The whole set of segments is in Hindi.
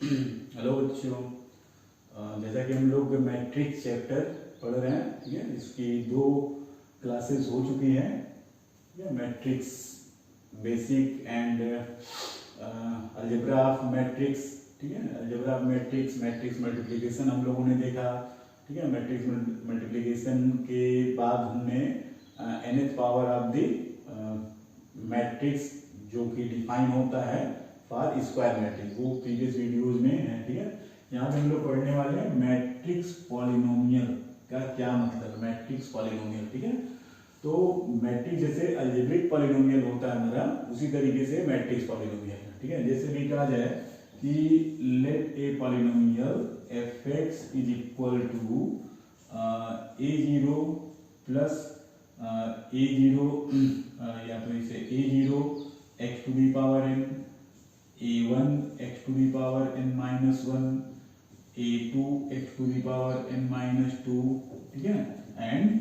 हेलो बच्चों, जैसा कि हम लोग मैट्रिक्स चैप्टर पढ़ रहे हैं, ठीक है। इसकी 2 क्लासेस हो चुकी हैं, ठीक है। Matrix basic and algebra of matrix, ठीक है। Algebra of matrix, matrix multiplication हम लोगों ने देखा, ठीक है। मैट्रिक्स मल्टीप्लिकेशन के बाद हमने nth power of the matrix जो कि डिफाइन होता है फॉर स्क्वायर मैट्रिक्स, वो प्रीवियस वीडियोज में है, ठीक है। यहाँ पे हम लोग पढ़ने वाले हैं मैट्रिक्स पॉलिनोमियल का क्या मतलब है, मैट्रिक्स पॉलिनोमियल, ठीक है। तो मैट्रिक्स जैसे अलजेब्रिक पॉलिनोमियल होता है हमारा, उसी तरीके से मैट्रिक्स पॉलिनोमियल है, ठीक है। जैसे भी कहा जाए कि let a polynomial f x is equal to a0 plus a0 या तो इसे a0 x to the power n, a1 x to the power n minus 1, a2 x to the power n minus 2, ठीक है। एंड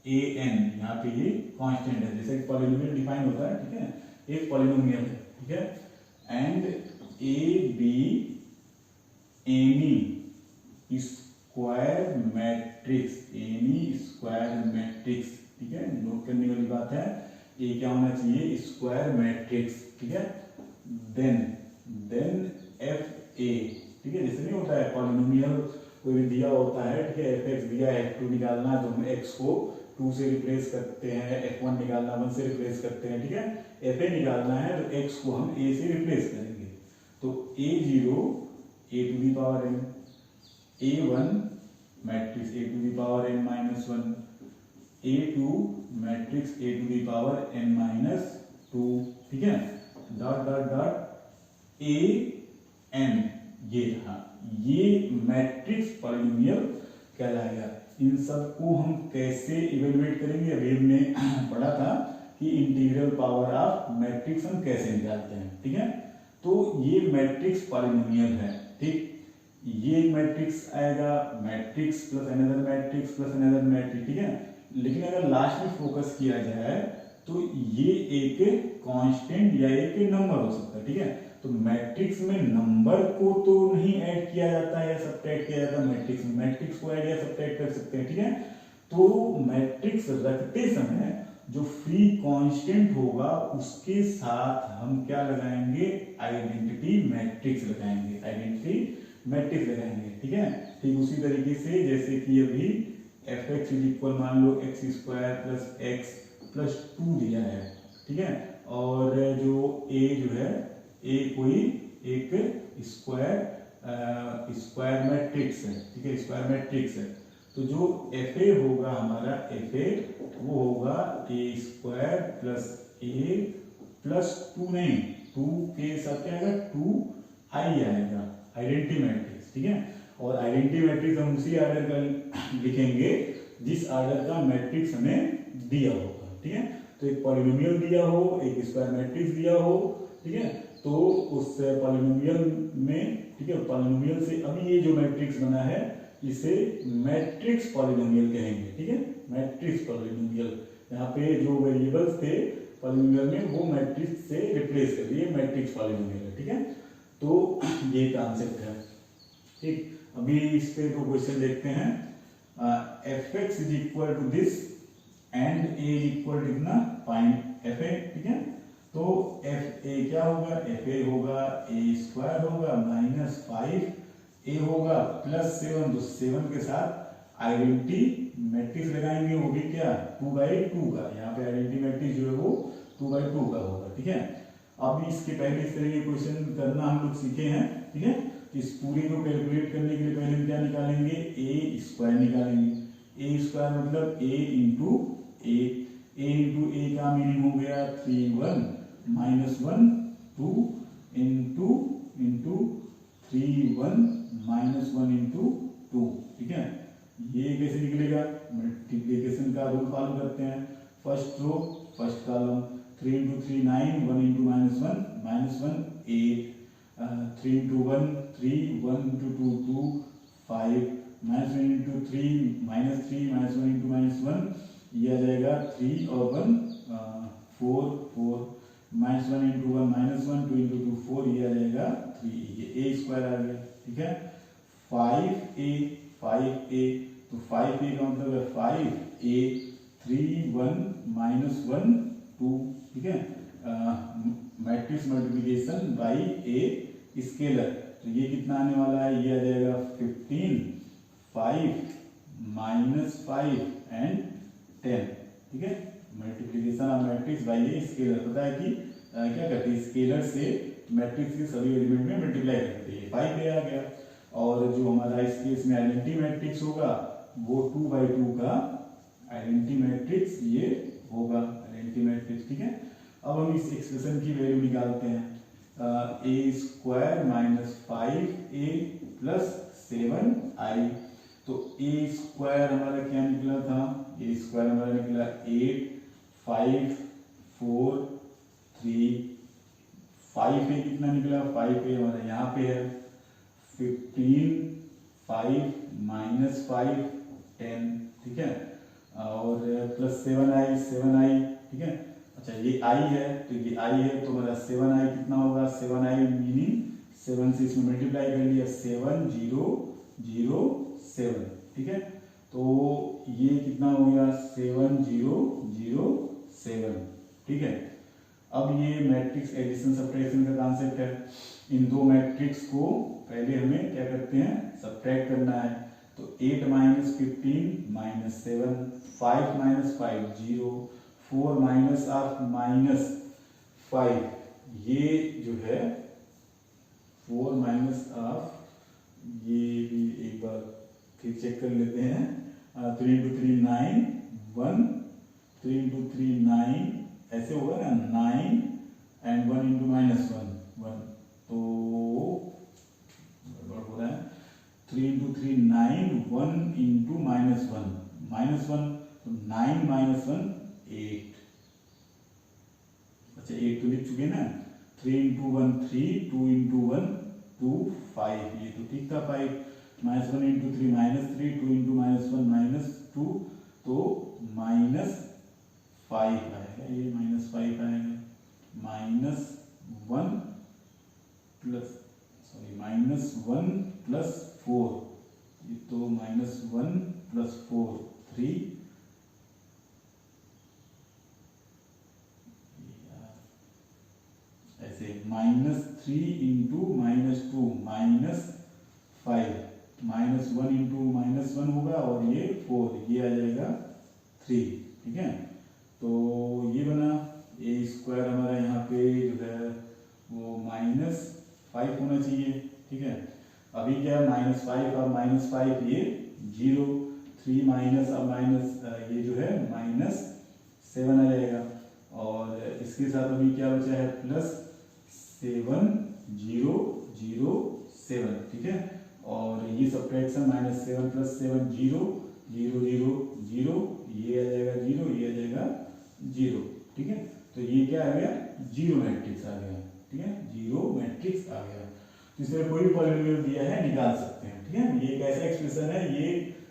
an, यहाँ पे ये कांस्टेंट है, जैसे पॉलिनोमियल डिफाइन होता है, ठीक है। एक पॉलिनोमियल है, ठीक है। And a b N E square matrix, N E square matrix, ठीक है। नोट करने वाली बात है, ये क्या होना चाहिए, स्क्वायर मैट्रिक्स, ठीक है। देन एफ ए, ठीक है। जैसे नहीं होता है पॉलिनोमियल कोई भी दिया होता है, ठीक है। एफ एक्स दिया है, f2 निकालना है तो हम x को 2 से रिप्लेस करते हैं, f1 निकालना 1 से रिप्लेस करते हैं, ठीक है। एफ ए निकालना है तो x को हम a से रिप्लेस करेंगे, तो a0 a to the power n, a1 matrix a to the power n minus 1, a2 matrix a to the power n minus 2, ठीक है। Dot dot dot a n, ये रहा, ये मैट्रिक्स पॉलिनोमियल कहलाएगा। इन सब को हम कैसे इवेलुएट करेंगे, अभी हमने पढ़ा था कि इंटीग्रल पावर ऑफ मैट्रिक्स हम कैसे निकालते हैं, ठीक है। तो ये मैट्रिक्स पॉलिनोमियल है, ठीक। ये मैट्रिक्स आएगा, matrix plus another matrix plus another matrix, ठीक है। लेकिन अगर लास्ट में फोकस किया जाए तो ये एक कांस्टेंट या एक नंबर हो सकता है, ठीक है। तो मैट्रिक्स में नंबर को तो नहीं ऐड किया जाता है या सब्ट्रैक्ट किया जाता है, मैट्रिक्स में मैट्रिक्स को ऐड या सब्ट्रैक्ट कर सकते हैं, ठीक है। तो मैट्रिक्स रखते समय जो फ्री कांस्टेंट होगा उसके साथ हम क्या लगाएंगे, आइडेंटिटी मैट्रिक्स लगाएंगे, आइडेंटिटी मैट्रिक्स लगाएंगे, ठीक है। ठीक उसी तरीके से जैसे कि अभी एफ एक्स इज इक्वल, मान लो x square plus x plus 2 दिया है, ठीक है। और जो a जो है, a कोई एक स्क्वायर मैट्रिक्स है, ठीक है, स्क्वायर मैट्रिक्स है। तो जो एफ ए होगा हमारा, एफ ए वो होगा a square plus a plus 2, नहीं 2 के साथ क्या आएगा, 2i आएगा, आइडेंटिटी मैट्रिक्स, ठीक है। और आइडेंटिटी मैट्रिक्स हम उसी ऑर्डर का लिखेंगे जिस ऑर्डर का मैट्रिक्स हमें दिया होगा, ठीक है। तो एक पॉलिनोमियल दिया हो, एक स्क्वायर मैट्रिक्स दिया हो, ठीक है। तो उस पॉलिनोमियल में, ठीक है, पॉलिनोमियल से अभी ये जो मैट्रिक्स बना है इसे मैट्रिक्स पॉलिनोमियल कहेंगे, ठीक है। मैट्रिक्स पॉलिनोमियल, यहाँ पे जो वेरिएबल्स थे पॉलिनोमियल में वो मैट्रिक्स से रिप्लेस कर दिए, मैट्रिक्स पॉलिनोमियल है, ठीक है। तो ये कॉन्सेप्ट है, ठीक। अभी इस पे तो क्वेश्चन देखते हैं। F x is equal to this and a is equal to कितना, फाइंड एफ ए, ठीक है। तो एफ ए क्या होगा, एफ ए होगा ए स्क्वायर होगा माइनस 5 ए होगा प्लस 7, तो 7 के साथ आइडेंटिटी मैट्रिक्स लगाएंगे, वो भी क्या 2/2 का, यहाँ पे आइडेंटिटी मैट्रिक्स जो है वो 2/2 का होगा, ठीक है। अब इसके पहले इस तरह के क्वेश्चन करना हम लोग सीखे हैं, ठीक है। इस पूरी को कैलकुलेट करने के लिए पहले हम क्या निकालेंगे, ए स्क्वायर निकालेंगे। ए स्क्वायर मतलब ए इंटू ए का मीनिंग हो गया 3 1 माइनस 1 2 इंटू 3 1 माइनस 1 इंटू 2, ठीक है। ये कैसे निकलेगा, मल्टीप्लिकेशन का रूल फॉलो करते हैं। First row first column, 3 into 3 9, 1 into minus 1 8, 3 into 1 3, 1 into 2 2, 5, minus 1 into 3 minus 3, minus 1 into minus 1, ये आ जाएगा 3 और 1 4 4, माइनस 1 इंटू 1 माइनस 1, 2 इंटू 2 4, ये आ जाएगा 3, ये a स्क्वायर आ गया, ठीक है। 5a तो 5a का मतलब है 5a, 3 1 माइनस 1 2, ठीक है। Matrix multiplication by a scalar, तो ये कितना आने वाला है, ये आ जाएगा 15, 5 माइनस 5 एंड 10, ठीक है। Multiplication of matrix by a scalar, पता है कि क्या करते हैं, स्केलर से मैट्रिक्स के सभी एलिमेंट में मल्टीप्लाई करते हैं। 5 आ गया, और जो हमारा इस केस में आइडेंटिटी मैट्रिक्स होगा वो 2/2 का आइडेंटिटी मैट्रिक्स ये होगा, आइडेंटिटी मैट्रिक्स, ठीक है। अब हम इस एक्सप्रेशन की वैल्यू निकालते हैं, a square minus 5a plus 7i, तो a स्क्वायर हमारा क्या निकला था, a स्क्वायर हमारा निकला 8 5 4 3, 5a कितना निकला, 5a हमारा यहाँ पे है 15 5 माइनस 5 10, ठीक है, और प्लस 7i, ठीक है। अच्छा ये i है, तो ये i है तो हमारा 7i कितना होगा, 7i मीनिंग 7 से इसमें मल्टीप्लाई कर लिया, 7 0 0 7, ठीक है। तो ये कितना हो गया 7 0 0 7, ठीक है। अब ये मैट्रिक्स एडिशन सब्ट्रैक्शन का कॉन्सेप्ट है। इन दो मैट्रिक्स को पहले हमें क्या करते हैं, सब्ट्रैक्ट करना है। तो 8 minus 15 minus 7, 5 minus 5 0, 4 minus of minus 5, ये जो है 4 माइनस ऑफ, ये भी एक बार फिर चेक कर लेते हैं, 3 into 3 9 1, 3 into 3 9, ऐसे होगा ना 9 एंड 1 into माइनस 1, तो गड़बड़ हो रहा है, 3 into 3 9, 1 into माइनस 1, तो 9 माइनस 1 8, अच्छा 8 तो लिख चुके ना, 3 into 1 3, 2 into 1 2 5, ये तो ठीक था 5, minus 1 into 3 minus 3, 2 into minus 1 minus 2, तो माइनस 5 आएगा, ये माइनस 5 आएगा, माइनस 1 प्लस माइनस 1 प्लस 4, ये तो माइनस 1 प्लस 4 3, ऐसे minus 3 into minus 2 minus 5, minus 1 into minus 1 होगा, और ये 4, ये आ जाएगा 3, ठीक है। तो ये बना a स्क्वायर हमारा यहाँ पे जो है वो माइनस 5 होना चाहिए, ठीक है। अभी क्या है, माइनस 5 और माइनस 5 ये 0, 3 माइनस अब माइनस ये जो है माइनस 7 आ जाएगा, और इसके साथ अभी क्या बचा है प्लस 7 0 0 7, ठीक है। और ये सब्ट्रैक्शन माइनस 7 प्लस 7 0 0 0 0, ये आ जाएगा 0, ये आ जाएगा 0, ठीक है। तो ये क्या आ गया, जीरो मैट्रिक्स आ गया, ठीक है, जीरो मैट्रिक्स आ गया। तो इसमें कोई भी पॉलिनोमियल दिया है निकाल सकते हैं, ठीक है। ये एक ऐसा एक्सप्रेशन है, ये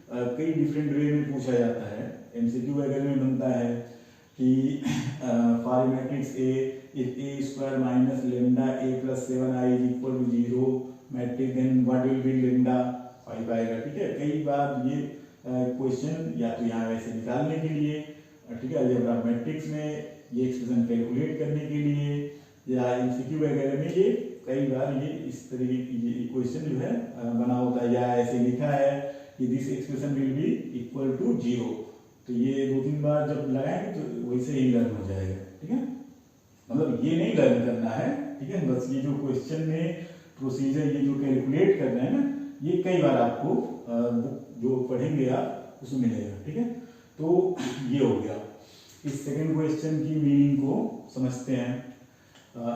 कई डिफरेंट वे में पूछा जाता है, एमसीक्यू वगैरह में बनता है कि for matrix A if a square minus lambda a plus 7i is equal to 0 matrix then what will be lambda 5 आएगा, ठीक है। कई बार ये क्वेश्चन या तो यहाँ वैसे निकालने के लिए, ठीक है, अलजेब्रा मैट्रिक्स में ये एक्सप्रेशन कैलकुलेट करने के लिए, या एमसीक्यू वगैरह में ये कई बार ये इस तरीके की क्वेश्चन जो है बना होता है, या ऐसे लिखा है कि this expression will be equal to 0, तो ये 2-3 बार जब लगाएंगे तो वैसे ही लर्न हो जाएगा, ठीक है। मतलब ये नहीं लर्न करना है, ठीक है, बस ये जो क्वेश्चन में प्रोसीजर ये जो कैलकुलेट कर रहे हैं ना, ये कई बार आपको बुक जो पढ़ेंगे आप उसमें मिलेगा, ठीक है। तो ये हो गया। इस सेकंड क्वेश्चन की मीनिंग को समझते हैं।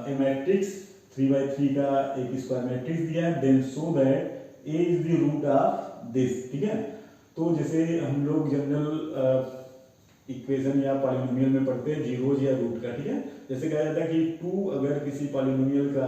ए मैट्रिक्स 3/3 का एक स्क्वायर मैट्रिक्स दिया है, then so that a is the root of this, ठीक है। तो जैसे हम लोग जनरल इक्वेशन या पॉलिनोमियल में पढ़ते हैं जीरोज या रूट का, ठीक है। जैसे कहा जाता है कि 2 अगर किसी पॉलिनोमियल का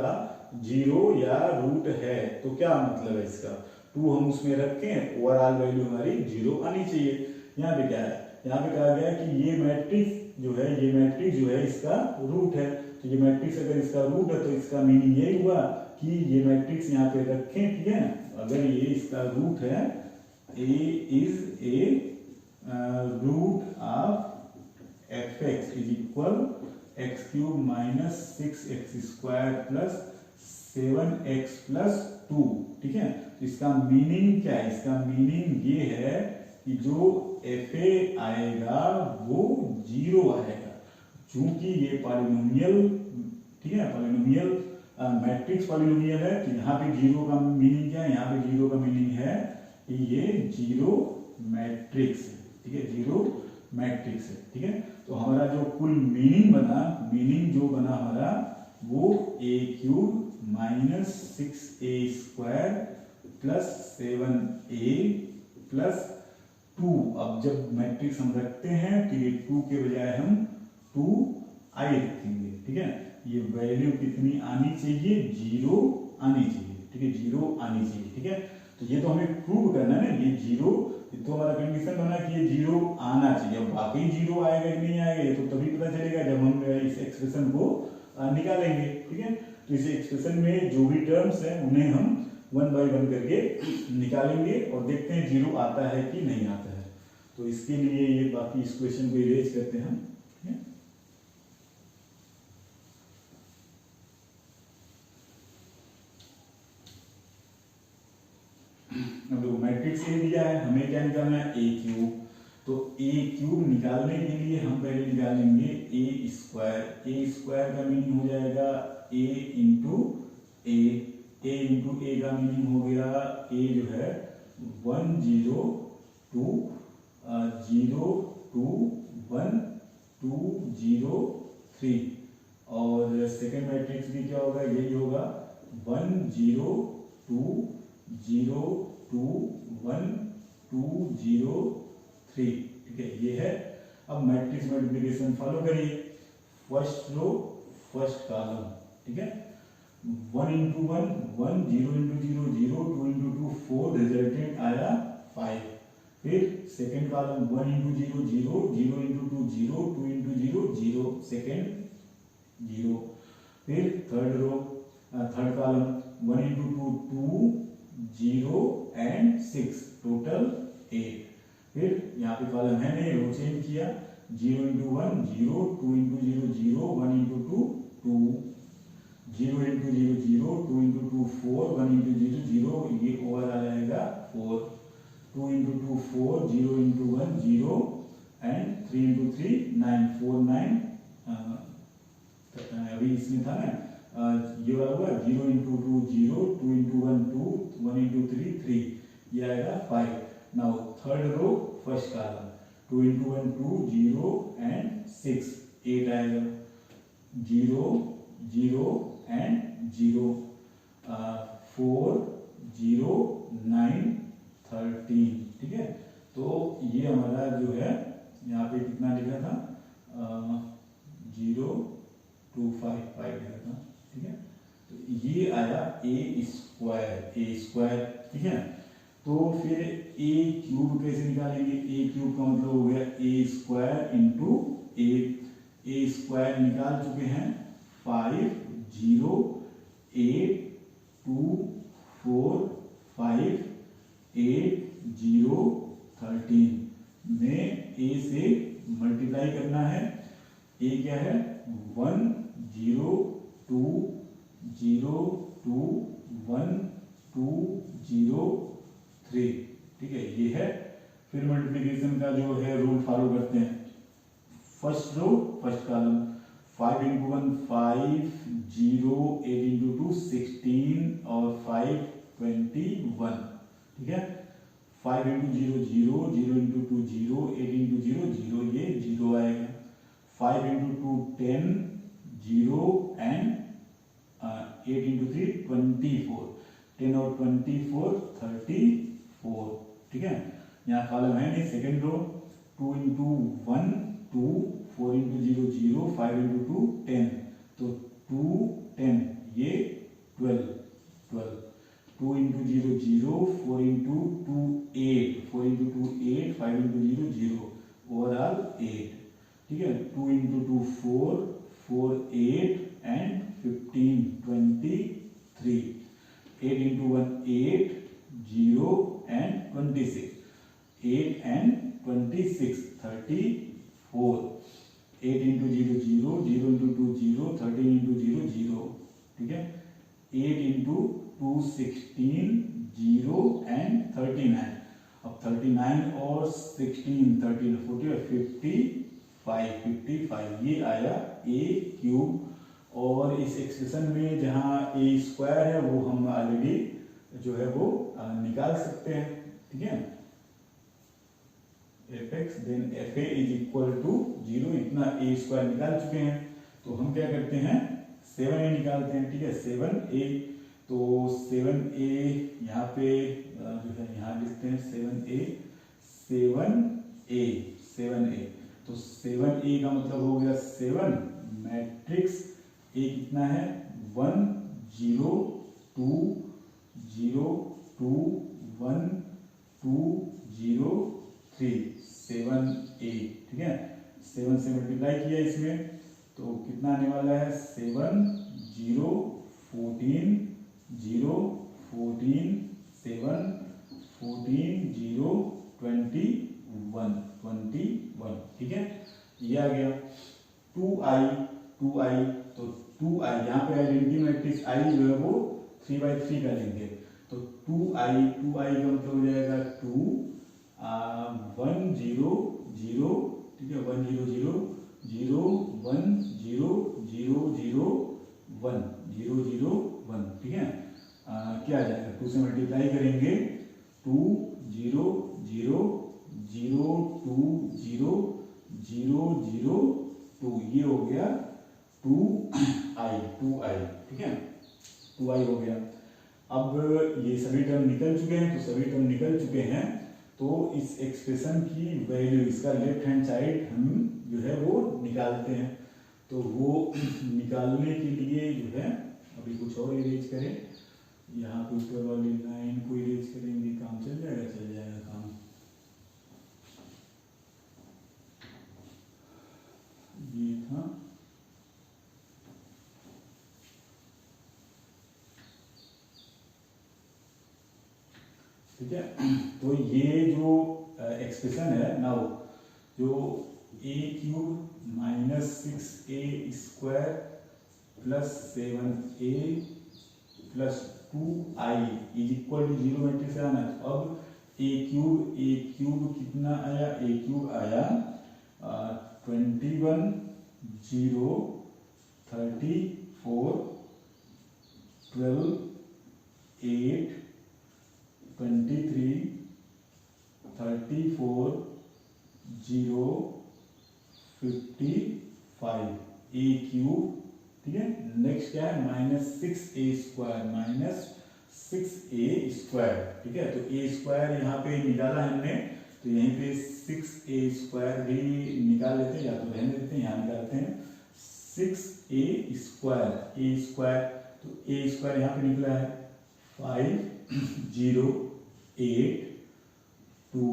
0 या रूट है तो क्या मतलब है इसका, 2 हम उसमें रखें, ओवरऑल वैल्यू हमारी 0 आनी चाहिए। यहाँ पे क्या है, यहाँ पे कहा गया कि ये मैट्रिक्स जो है इसका रूट है, तो ये मैट्रिक्स अगर इसका रूट है तो इसका मीनिंग यही हुआ कि ये मैट्रिक्स यहाँ पे रखें, ठीक है। अगर ये इसका रूट है, a is a root of f x is equal x cube minus 6x square plus 7x plus 2, ठीक है। तो इसका मीनिंग क्या है? इसका मीनिंग ये है कि जो एफ ए आएगा वो 0 आएगा, चूंकि ये पॉलिनोमियल, ठीक है, पॉलिनोमियल मैट्रिक्स पॉलिनोमियल है। तो यहाँ पे 0 का मीनिंग क्या है? यहाँ पे 0 का मीनिंग है कि ये 0 मैट्रिक्स है, ठीक है, 0 मैट्रिक्स है, ठीक है। तो हमारा जो कुल मीनिंग बना, मीनिंग जो बना हमारा वो a cube minus 6a square plus 7a plus 2। अब जब मैट्रिक्स हम रखते हैं तो ये 2 के बजाय हम 2i रखेंगे, ठीक है। ये वैल्यू कितनी आनी चाहिए? 0 आनी चाहिए, ठीक है, 0 आनी चाहिए, ठीक है। तो ये तो हमें प्रूव करना है ना, ये 0 तो हमारा कंडीशन बना कि ये 0 आना चाहिए। अब वाकई 0 आएगा कि नहीं आएगा ये तो तभी पता चलेगा जब हम इस एक्सप्रेशन को निकालेंगे, ठीक है। तो इस एक्सप्रेशन में जो भी टर्म्स हैं उन्हें हम 1 बाय 1 करके निकालेंगे और देखते हैं 0 आता है कि नहीं आता है। तो इसके लिए ये बाकी इस क्वेश्चन को इरेज करते हैं हम, ठीक है। अब देखो मैट्रिक्स ये दिया है, हमें क्या निकालना है? ए क्यूब। तो ए क्यूब निकालने के लिए हम पहले निकालेंगे ए स्क्वायर। ए स्क्वायर का मीनिंग हो जाएगा ए इंटू ए। ए इंटू ए का मीनिंग हो गया ए जो है 1 0 2 0 2 1 2 0 3। और सेकेंड मैट्रिक्स भी क्या होगा? यही होगा 1 0 2 0 2 1 2 0 3, ठीक है, ये है। अब मैट्रिक्स मल्टीप्लिकेशन फॉलो करिए। फर्स्ट रो फर्स्ट कॉलम, ठीक है, 1 इंटू 1 1 0 इंटू 0 0 2 इंटू 2 4, रिजल्टेंट आया 5। फिर second column 1 into 0 0 0 into 2 0 2 into 0 0, second 0। फिर third row third column 1 into 2 2 0 and 6, total 8। फिर यहाँ पे कॉलम है नहीं, रो चेंज किया, 0 into 1 0 2 into 0 0 1 into 2 2 0 into 0 0 2 into 2 4 1 into 0 0, ये ओवर आ जाएगा 4। 2 इंटू 2 4 0 इंटू 1 0 एंड 3 इंटू 3 9 4 9। अभी इसमें था ना ये वाला हुआ 0 इंटू 2 0 2 इंटू 1 2 1 इंटू 3 3, ये आएगा 5। Now third row first column 2 into 1 2 0 and 6, 8 आएगा, 0 0 एंड 0 4 0 9 13, ठीक है। तो ये हमारा जो है यहाँ पे कितना लिखा था 0 2 5 5 लिखा था, ठीक है। तो ये आया ए स्क्वायर, ठीक है। तो फिर ए क्यूब कैसे निकालेंगे? ए क्यूब का मतलब हो गया ए स्क्वायर इंटू ए स्क्वायर निकाल चुके हैं 5 0 8 2 4 5 8 0 13 में ए से मल्टीप्लाई करना है। ए क्या है 1 0 2 0 2 1 2 0 3, ठीक है, ये है। फिर मल्टीप्लिकेशन का जो है रूल फॉलो करते हैं। First row first column 5 into 1 5 0 8 into 2 16 और 5 21, ठीक है। 5 इंटू 0 0 0 इंटू 2 0 8 इंटू 0 0, ये 0 आएगा। 5 इंटू 2 10 0 एंड 8 इंटू 3 24, 10 और 24 34, ठीक है। यहाँ कॉलम है नहीं, second row 2 into 1 2 4 into 0 0 5 into 2 10, तो 2 10 ये 12 12, 2 into 0 0 4 into 2 8 4 into 2 8 5 into 0 0, overall 8, ठीक है। 2 इंटू 2 4 4 8 2, 16, 0 एंड 39। अब 39 और 16, 13, 40, 55 ये आया ए क्यूब। और इस एक्सप्रेशन में जहाँ ए स्क्वायर है वो हम ऑलरेडी जो है वो निकाल सकते हैं, ठीक है। F x then f a is equal to 0, इतना ए स्क्वायर निकाल चुके हैं। तो हम क्या करते हैं 7a निकालते हैं, ठीक है। 7a, तो 7a यहाँ पे जो है यहाँ लिखते हैं 7a। तो 7a का मतलब हो गया 7 मैट्रिक्स ए कितना है 1 0 2 0 2 1 2 0 3 7a, ठीक है। 7 से मल्टीप्लाई किया इसमें तो कितना आने वाला है 7 0 14 0 14 7 14 0 21, ठीक है। ये आ गया 2i, तो 2i यहाँ पे आइडेंटिटी मैट्रिक्स i जो है वो 3/3 का लेंगे। तो 2i का मतलब हो जाएगा 2 1 0 0, ठीक है। 1 0 0 0 1 0 0 0 1 0 0 1, ठीक है। क्या आ जाएगा 2 से मल्टीप्लाई करेंगे 2 0 0 0 2 0 0 0 2, ये हो गया 2i, ठीक है। 2i हो गया। अब ये सभी टर्म निकल चुके हैं, तो इस एक्सप्रेशन की वैल्यू, इसका लेफ्ट हैंड साइड हम जो है वो निकालते हैं। तो वो निकालने के लिए जो है अभी कुछ और इरेज करें, यहाँ पे ऊपर वाली लाइन को इरेज करेंगे, काम चल जाएगा काम। ये था, ठीक है। तो ये जो एक्सप्रेशन है नाउ, जो a cube minus 6a square plus 7a plus 2i is equal to 0 matrix आना। अब ए क्यूब कितना आया, ए क्यूब आया 21 0 34 12 8 23 34 0 55 ए क्यूब, ठीक है। नेक्स्ट क्या है -6a स्क्वायर, ठीक है। तो a स्क्वायर यहाँ पे निकाला है हमने, तो यहीं पे 6a स्क्वायर भी निकाल लेते हैं, या तो रहने देते हैं, यहाँ निकालते हैं 6a स्क्वायर। तो a स्क्वायर यहाँ पे निकला है 5 0 8 2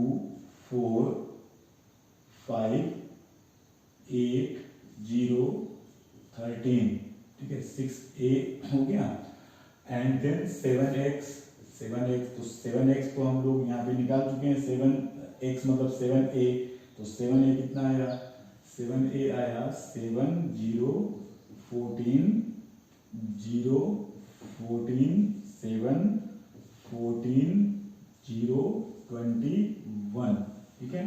4 5 8 0 13, ठीक है। 6a हो गया। एंड देन 7x, तो 7x को हम लोग यहाँ पे निकाल चुके हैं। 7x मतलब 7a, तो 7a कितना आया 7a आया 7 0 14 0 14 7 14 0 21, ठीक है।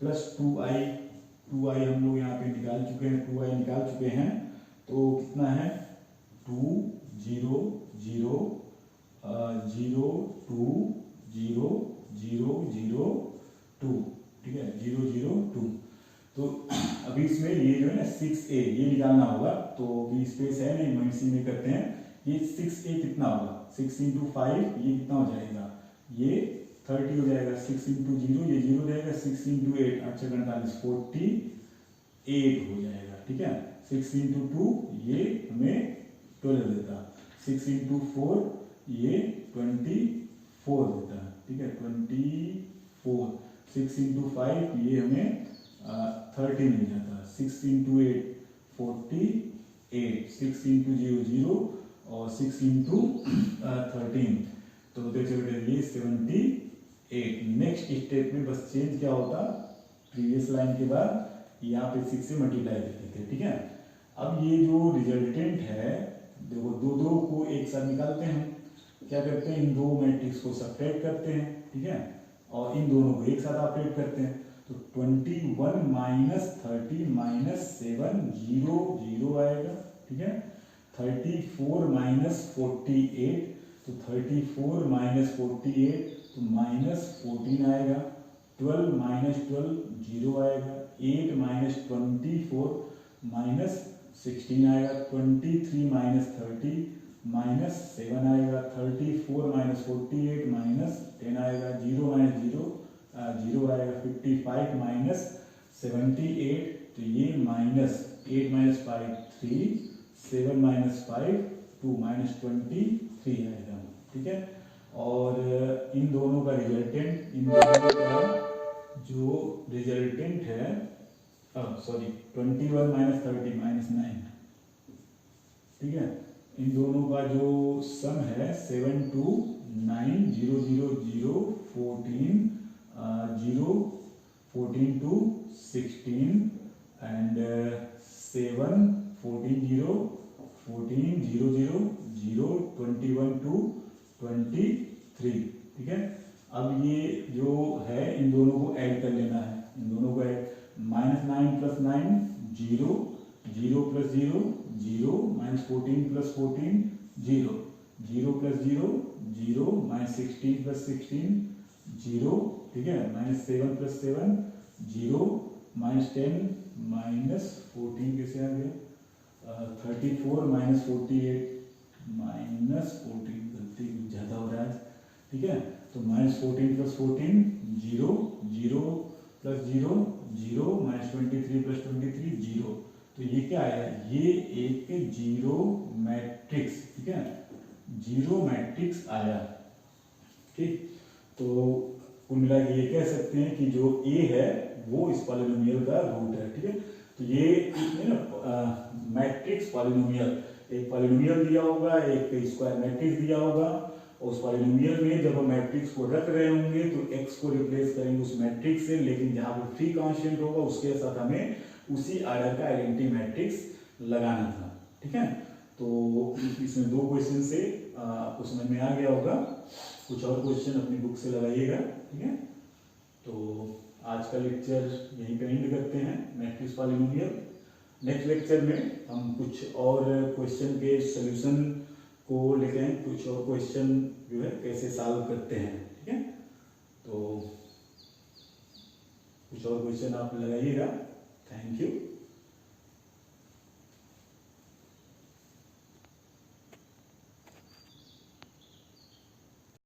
प्लस 2i हम लोग यहाँ पे निकाल चुके हैं, तो कितना है 2 0 0 0 2 0 0 0 2, ठीक है। 0 0 2। तो अभी इसमें ये जो है ना 6a ये निकालना होगा, तो अभी स्पेस है नहीं, हम इसी में करते हैं। ये 6a कितना होगा 6 × 5, ये कितना हो जाएगा, ये 30 हो जाएगा। 6 × 0 ये 0 हो जाएगा। 6 × 8 8 48 48 हो जाएगा, ठीक है। 6 × 2 ये हमें 12 देता, 6 × 4 ये 24 देता, ठीक है 24। 6 × 5 ये हमें 30 मिल जाता, 6 × 8 48, 6 × 0 0 और 6 × 13, तो देखिए बेटा ये 78। नेक्स्ट स्टेप में बस चेंज क्या होता, प्रीवियस लाइन के बाद यहाँ पे 6 से मल्टीप्लाई करते थे, ठीक है। अब ये जो रिजल्टेंट है देखो, दो को एक साथ निकालते हैं, क्या करते हैं, इन दो मैट्रिक्स को सब्ट्रैक्ट करते हैं, ठीक है, और इन दोनों को एक साथ ऑपरेट करते हैं। तो 21 माइनस 30 माइनस 7 0 0 आएगा, ठीक है। 34 माइनस 48, तो 34 माइनस 48 तो माइनस 14 आएगा। 12 माइनस 12 0 आएगा। 8 माइनस 24 माइनस 16 आएगा। 23 माइनस 30 माइनस 7 आएगा। 34 माइनस 48 माइनस 10 आएगा। 0 माइनस 0 0 आएगा। 55 माइनस 78, तो ये माइनस 8 माइनस 5 3, 7 माइनस 5 2 माइनस 23 आएगा, ठीक है। और इन दोनों का रिजल्टेंट, इन दोनों का जो रिजल्टेंट है, सॉरी 21 माइनस 30 माइनस 9, ठीक है, इन दोनों का जो सम है 7 2 9 0 0 0 14 0 14 2 16 एंड 7 14 0 14 0 0 0 21 2 23, ठीक है। अब ये जो है इन दोनों को ऐड कर लेना है, इन दोनों को add, minus 9 plus 9 0 0 plus 0 0 minus 14 plus 14 0 0 plus 0 0 minus 16 plus 16 0, ठीक है, माइनस 7 प्लस 7 0 माइनस 10 माइनस 14 कैसे आ गया, 34 माइनस 48 माइनस 14, गलती ज़्यादा हो रहा है, ठीक है। तो minus 14 plus 14 0 0 plus 0 0 minus 23 plus 23 0, तो ये क्या आया, ये एक जीरो मैट्रिक्स, ठीक है, जीरो मैट्रिक्स आया, ठीक। तो कुल मिला के ये कह सकते हैं कि जो ए है वो इस पॉलिनोमियल का रूट है, ठीक है। तो ये ना मैट्रिक्स पॉलिनोमियल, एक पॉलिनोमियल दिया होगा, एक स्क्वायर मैट्रिक्स दिया होगा, और उस पॉलिनोमियल में जब हम मैट्रिक्स को रख रहे होंगे तो x को रिप्लेस करेंगे उस मैट्रिक्स से, लेकिन जहाँ पर फ्री कांस्टेंट होगा उसके साथ हमें उसी आर्डर का आइडेंटिटी मैट्रिक्स लगाना था, ठीक है। तो इसमें दो क्वेश्चन से आपको समझ में आ गया होगा, कुछ और क्वेश्चन अपनी बुक से लगाइएगा, ठीक है। तो आज का लेक्चर यहीं पे एंड करते हैं, मैट्रिक्स पॉलिनोमियल। नेक्स्ट लेक्चर में हम कुछ और क्वेश्चन के सॉल्यूशन को लेते हैं, कुछ और क्वेश्चन जो है कैसे सॉल्व करते हैं, ठीक है। तो कुछ और क्वेश्चन आप लगाइएगा। Thank you.